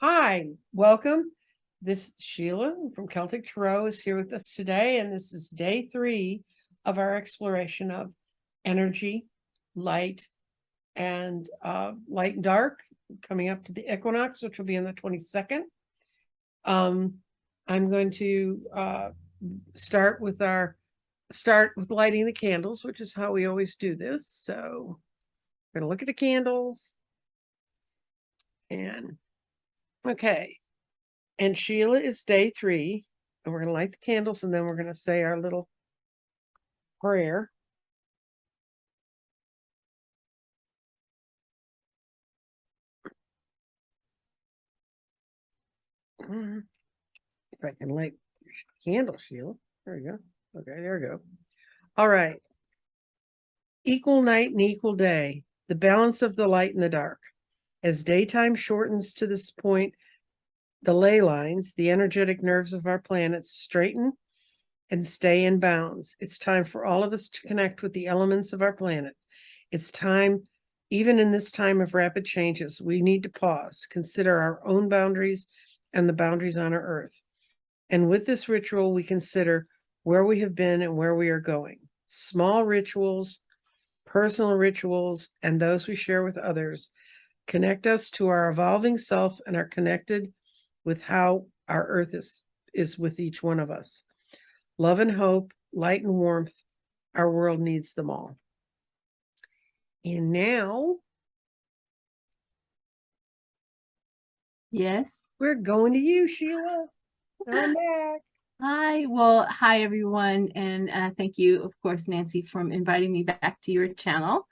Hi, welcome. This is Sheila from Celtic Tarot is here with us today, and this is day 3 of our exploration of energy, light, and light and dark, coming up to the equinox, which will be on the 22nd. I'm going to start with lighting the candles, which is how we always do this. So we're going to look at the candles and okay. And Sheila is day 3, and we're going to light the candles, and then we're going to say our little prayer. If I can light candle, Sheila. There we go. Okay, there we go. All right. Equal night and equal day, the balance of the light and the dark. As daytime shortens to this point, the ley lines, the energetic nerves of our planets, straighten and stay in bounds. It's time for all of us to connect with the elements of our planet. It's time, even in this time of rapid changes, we need to pause, consider our own boundaries and the boundaries on our Earth. And with this ritual, we consider where we have been and where we are going. Small rituals, personal rituals, and those we share with others connect us to our evolving self and are connected with how our Earth is with each one of us. Love and hope, light and warmth, our world needs them all. And now, yes, we're going to you, Sheila. I'm back. Hi. Well, hi everyone, and thank you, of course, Nancy, for inviting me back to your channel.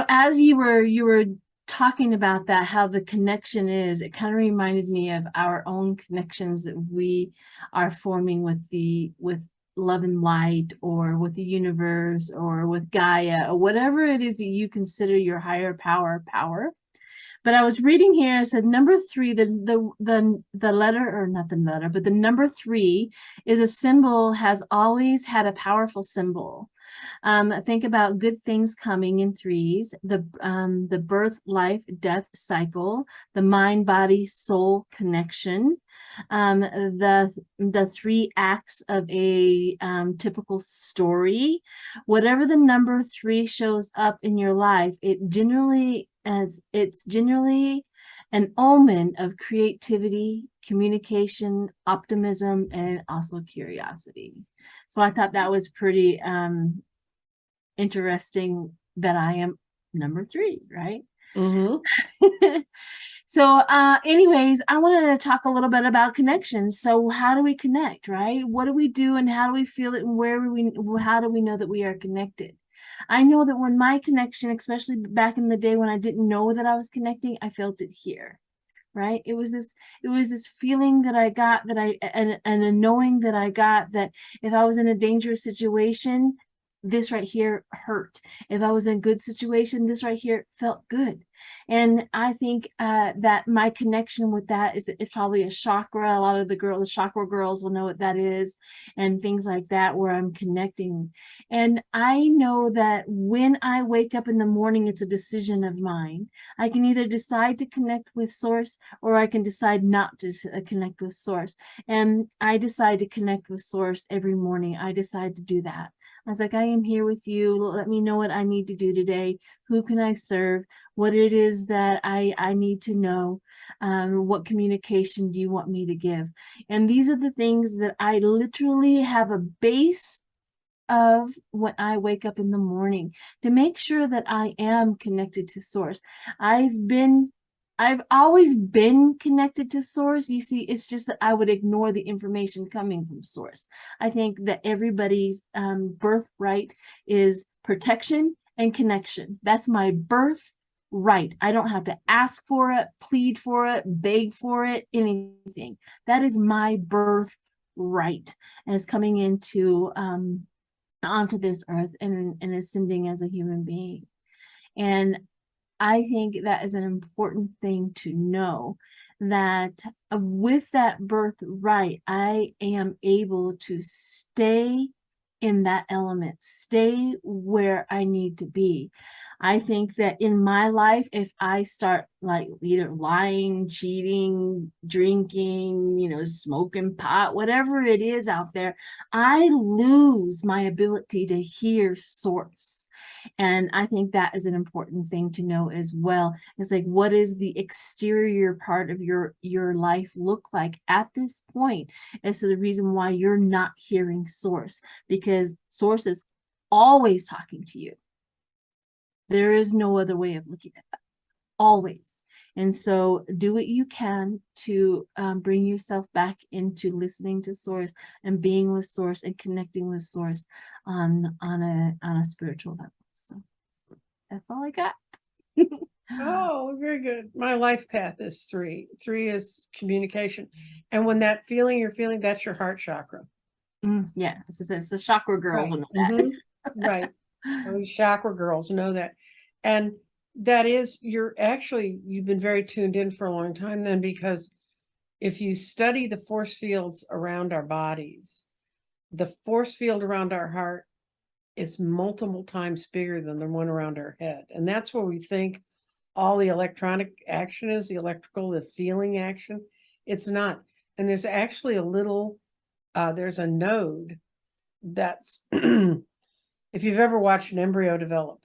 As you were talking about that, how the connection is, it kind of reminded me of our own connections that we are forming with love and light, or with the universe, or with Gaia, or whatever it is that you consider your higher power. But I was reading here, it said number 3, the letter, or not the letter, but the number 3 is a symbol, has always had a powerful symbol. Think about good things coming in 3s, the birth, life, death cycle, the mind, body, soul connection, the 3 acts of a typical story. Whatever the number 3 shows up in your life, it's generally an omen of creativity, communication, optimism, and also curiosity. So I thought that was pretty interesting that I am number 3, right? Mm-hmm. So anyways, I wanted to talk a little bit about connections. So how do we connect, right? What do we do, and how do we feel it, and how do we know that we are connected? I know that when my connection, especially back in the day when I didn't know that I was connecting, I felt it here, right? It was this feeling that I got, and a knowing that I got, that if I was in a dangerous situation, this right here hurt. If I was in a good situation, this right here felt good. And I think that my connection with that is probably a chakra. A lot of the chakra girls will know what that is, and things like that, where I'm connecting. And I know that when I wake up in the morning, it's a decision of mine. I can either decide to connect with source, or I can decide not to connect with source. And I decide to connect with source every morning. I decide to do that. I was like, I am here with you. Let me know what I need to do today. Who can I serve? What it is that I need to know. What communication do you want me to give? And these are the things that I literally have a base of when I wake up in the morning, to make sure that I am connected to source. I've always been connected to source. You see, it's just that I would ignore the information coming from source. I think that everybody's birthright is protection and connection. That's my birthright. I don't have to ask for it, plead for it, beg for it, anything. That is my birthright, and it's coming into onto this earth and ascending as a human being. And I think that is an important thing to know, that with that birthright, I am able to stay in that element, stay where I need to be. I think that in my life, if I start like either lying, cheating, drinking, smoking pot, whatever it is out there, I lose my ability to hear source. And I think that is an important thing to know as well. It's like, what is the exterior part of your life look like at this point? As to the reason why you're not hearing source, because source is always talking to you. There is no other way of looking at that. Always. And so do what you can to bring yourself back into listening to source and being with source and connecting with source on a spiritual level. So that's all I got. Oh, very good. My life path is 3. 3 is communication. And when that feeling you're feeling, that's your heart chakra. Yeah, it's a chakra girl Right. will know that. Right. So we chakra girls know that. And that is, you've been very tuned in for a long time then, because if you study the force fields around our bodies, the force field around our heart is multiple times bigger than the one around our head. And that's where we think all the electronic action is, the electrical, the feeling action. It's not. And there's actually there's a node that's, if you've ever watched an embryo develop,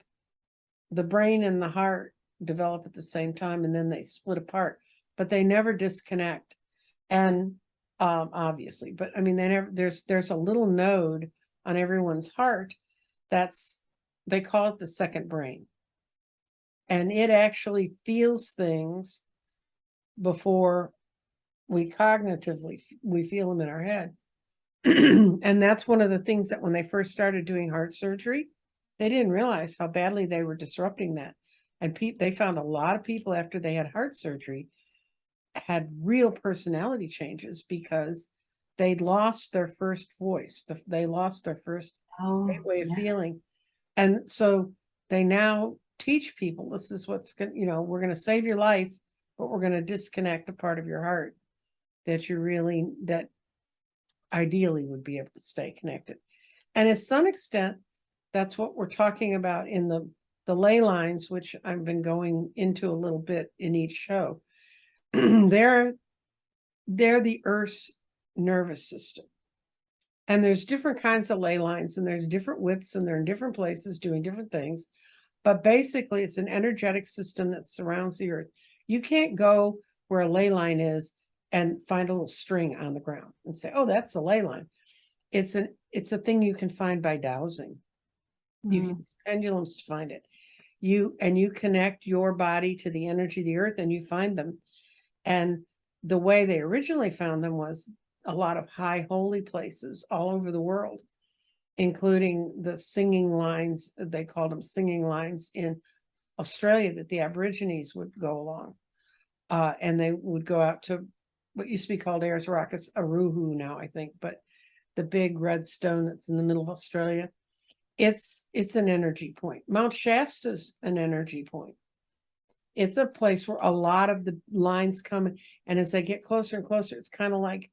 the brain and the heart develop at the same time, and then they split apart, but they never disconnect. And obviously, but I mean, there's a little node on everyone's heart they call it the second brain. And it actually feels things before we cognitively, we feel them in our head. And that's one of the things that when they first started doing heart surgery, they didn't realize how badly they were disrupting that. And they found a lot of people after they had heart surgery had real personality changes because they'd lost their first voice. They lost their first way of feeling. And so they now teach people, this is what's going to, we're going to save your life, but we're going to disconnect a part of your heart that ideally would be able to stay connected. And to some extent, that's what we're talking about in the ley lines, which I've been going into a little bit in each show. They're the Earth's nervous system. And there's different kinds of ley lines, and there's different widths, and they're in different places doing different things. But basically, it's an energetic system that surrounds the Earth. You can't go where a ley line is and find a little string on the ground and say, oh, that's a ley line. It's a thing you can find by dowsing. You can use pendulums to find it. You connect your body to the energy of the Earth, and you find them. And the way they originally found them was a lot of high holy places all over the world, including the singing lines. They called them singing lines in Australia that the Aborigines would go along. And they would go out to what used to be called Ayers Rock. It's Aruhu now, I think, but the big red stone that's in the middle of Australia, it's an energy point. Mount Shasta's an energy point. It's a place where a lot of the lines come, and as they get closer and closer, it's kind of like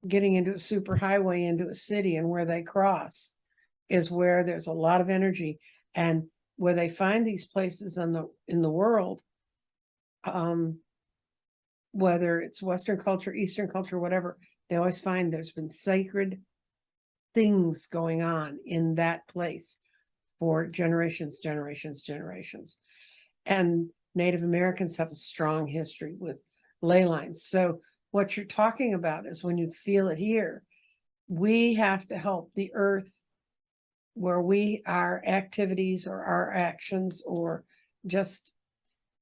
getting into a super highway into a city, and where they cross is where there's a lot of energy. And where they find these places in the world, whether it's Western culture, Eastern culture, whatever, they always find there's been sacred things going on in that place for generations. And Native Americans have a strong history with ley lines. So what you're talking about is when you feel it here, we have to help the Earth where our activities or our actions, or just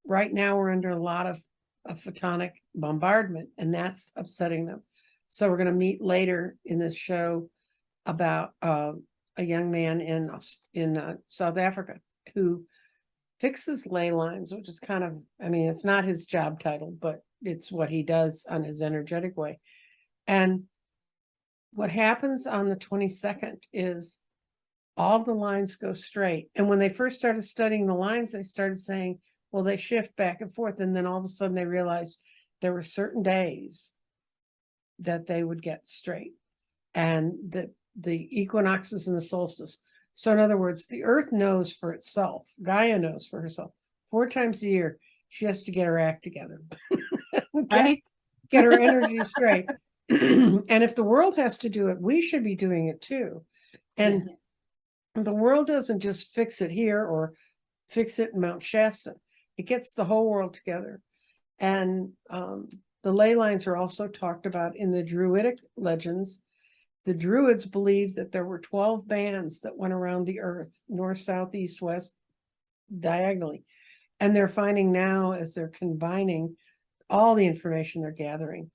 right now we're under a lot of photonic bombardment, and that's upsetting them. So we're going to meet later in this show about a young man in South Africa who fixes ley lines, which is kind of, I mean, it's not his job title, but it's what he does on his energetic way. And what happens on the 22nd is all the lines go straight. And when they first started studying the lines, they started saying, well, they shift back and forth. And then all of a sudden they realized there were certain days that they would get straight, and that the equinoxes and the solstice. So in other words, the earth knows for itself. Gaia knows for herself. 4 times a year, she has to get her act together. Right? Get her energy straight. And if the world has to do it, we should be doing it too. And the world doesn't just fix it here or fix it in Mount Shasta. It gets the whole world together. And the ley lines are also talked about in the Druidic legends. The Druids believed that there were 12 bands that went around the earth, north, south, east, west, diagonally. And they're finding now, as they're combining all the information they're gathering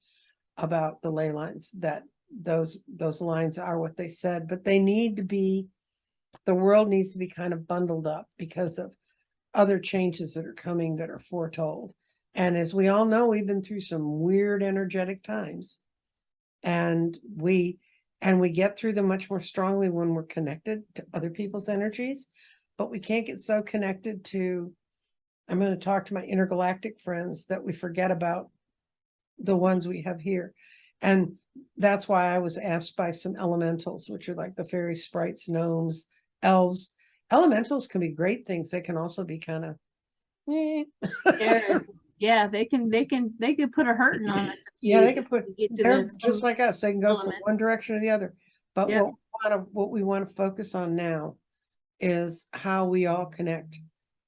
about the ley lines, that those lines are what they said, but they need to be, the world needs to be kind of bundled up because of other changes that are coming that are foretold. And as we all know, we've been through some weird energetic times, and we get through them much more strongly when we're connected to other people's energies. But we can't get so connected to, I'm going to talk to my intergalactic friends, that we forget about the ones we have here. And that's why I was asked by some elementals, which are like the fairy sprites, gnomes, elves. Elementals can be great things. They can also be kind of Yeah, they can put a hurting on us if yeah, they you can put, get to they're this just like us. They can go from element. one direction or the other. But Yep. what we want to focus on now is how we all connect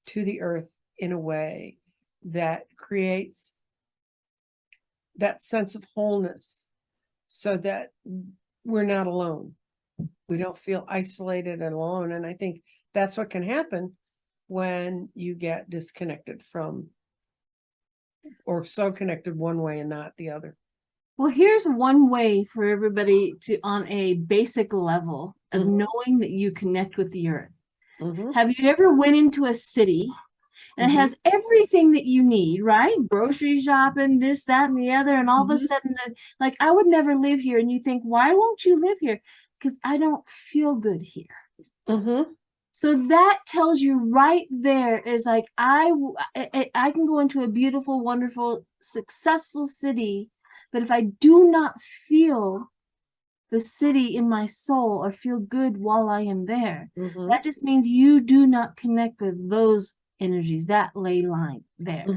to the earth in a way that creates that sense of wholeness, so that we're not alone. We don't feel isolated and alone. And I think that's what can happen when you get disconnected from, or so connected one way and not the other. Well, here's one way for everybody to, on a basic level of knowing that you connect with the earth. Have you ever went into a city and it has everything that you need, right? Grocery shopping, this, that, and the other. And all of a sudden, like, I would never live here. And you think, why won't you live here? Because I don't feel good here. So that tells you right there is like, I can go into a beautiful, wonderful, successful city, but if I do not feel the city in my soul or feel good while I am there, that just means you do not connect with those energies, that ley line there.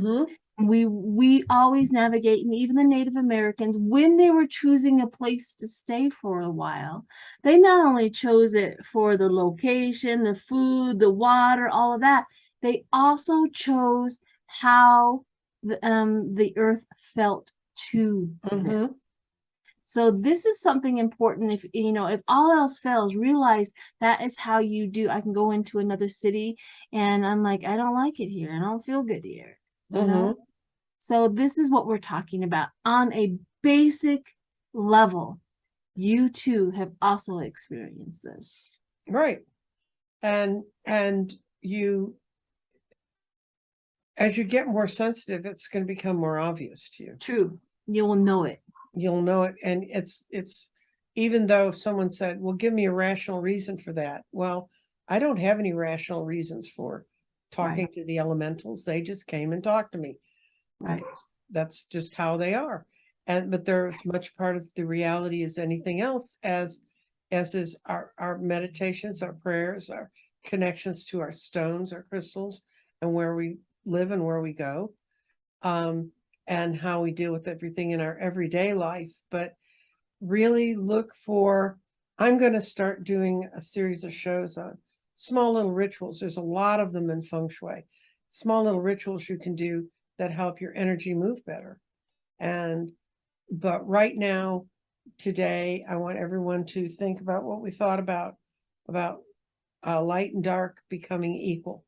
We always navigate, and even the Native Americans, when they were choosing a place to stay for a while, they not only chose it for the location, the food, the water, all of that, they also chose how the earth felt to them. So this is something important. If you know, if all else fails, realize that is how you do. I can go into another city and I'm like, I don't like it here. I don't feel good here. You know? So this is what we're talking about on a basic level. You too have also experienced this. Right. And you, as you get more sensitive, it's going to become more obvious to you. True. You will know it. You'll know it. And it's even though someone said, well, give me a rational reason for that. Well, I don't have any rational reasons for talking to the elementals. They just came and talked to me. Right. That's just how they are. But they're as much part of the reality as anything else, as is our meditations, our prayers, our connections to our stones, our crystals, and where we live and where we go, and how we deal with everything in our everyday life. But really look for, I'm going to start doing a series of shows on small little rituals. There's a lot of them in feng shui. Small little rituals you can do that help your energy move better. But right now, today, I want everyone to think about what we thought about light and dark becoming equal.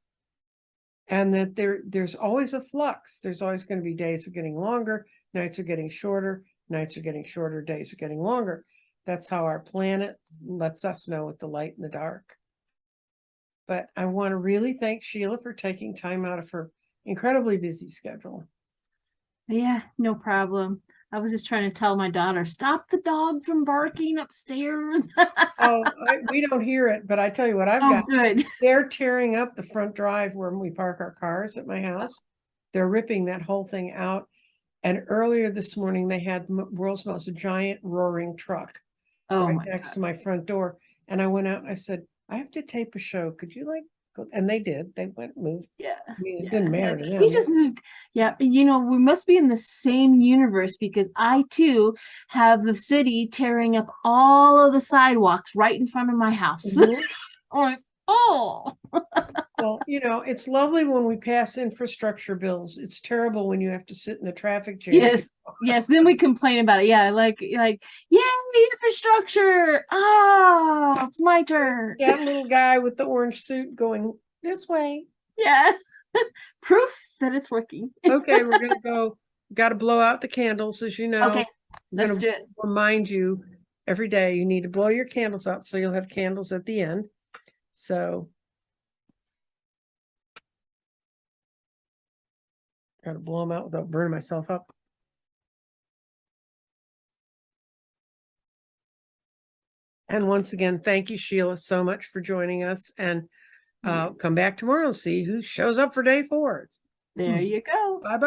And that there's always a flux. There's always going to be days are getting longer, nights are getting shorter, nights are getting shorter, days are getting longer. That's how our planet lets us know with the light and the dark. But I want to really thank Sheila for taking time out of her incredibly busy schedule. Yeah, no problem. I was just trying to tell my daughter, stop the dog from barking upstairs. We don't hear it, but I tell you what I've got. Good. They're tearing up the front drive where we park our cars at my house. They're ripping that whole thing out. And earlier this morning, they had the world's most giant roaring truck right next to my front door. And I went out and I said, I have to tape a show. Could you like go? And they did. They went and moved. Yeah. I mean, it Yeah. didn't matter And to he them. just moved. Yeah. You know, we must be in the same universe because I too have the city tearing up all of the sidewalks right in front of my house. Mhm. I'm like, oh. Well, you know, it's lovely when we pass infrastructure bills. It's terrible when you have to sit in the traffic jam. Yes. Yes. Then we complain about it. Yeah. Like, yay, infrastructure. Ah, it's my turn. That little guy with the orange suit going this way. Yeah. Proof that it's working. Okay, we're gonna go. Got to blow out the candles, as you know. Okay. I'm Let's gonna do it. remind you every day you need to blow your candles out so you'll have candles at the end. So got to blow them out without burning myself up. And once again, thank you, Sheila, so much for joining us. And come back tomorrow and see who shows up for day 4. There you go. Bye-bye.